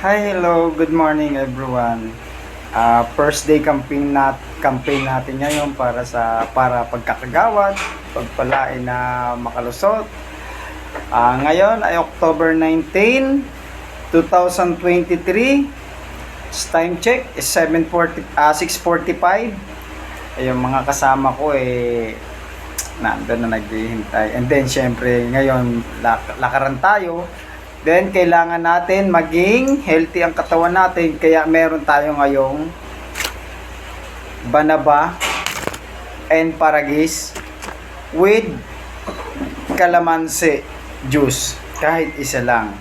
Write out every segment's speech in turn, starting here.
Hi, hello, good morning everyone. First day campaign natin ngayon para pagkakagawad, pagpalain na makalusot. Ngayon ay October 19, 2023. Time check is 6:45. Ayun, mga kasama ko nandun na naghihintay. And then syempre ngayon lakaran tayo. Then, kailangan natin maging healthy ang katawan natin. Kaya meron tayo ngayong banaba and paragis with calamansi juice. Kahit isa lang.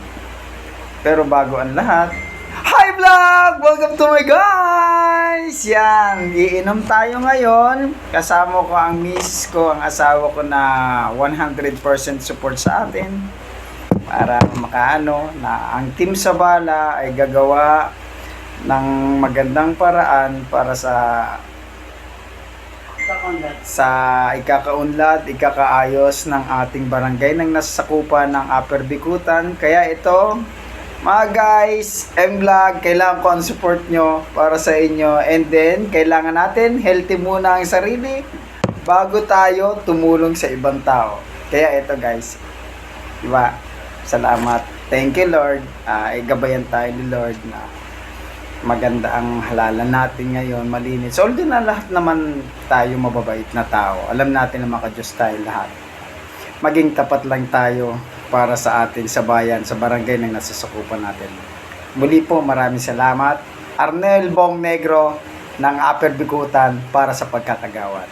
Pero bago ang lahat, hi vlog! Welcome to my guys! Yan, iinom tayo ngayon. Kasama ko ang miss ko, ang asawa ko na 100% support sa atin. Para makaano na ang Team Sabala ay gagawa ng magandang paraan para sa ikakaunlad, ikakaayos ng ating barangay ng nasasakupan ng Upper Bikutan. Kaya ito, mga guys, M-Vlog, kailangan ko ang support nyo para sa inyo. And then, kailangan natin healthy muna ang sarili bago tayo tumulong sa ibang tao. Kaya ito guys, diba? Salamat. Thank you Lord. Gabayan tayo ni Lord na maganda ang halalan natin ngayon, malinis. Although na lahat naman tayo mababait na tao. Alam natin na maka-Diyos tayo lahat. Maging tapat lang tayo para sa atin, sa bayan, sa barangay na nasasakupan natin. Muli po, maraming salamat. Arnel Bong Negro ng Upper Bikutan para sa pagkakagawad.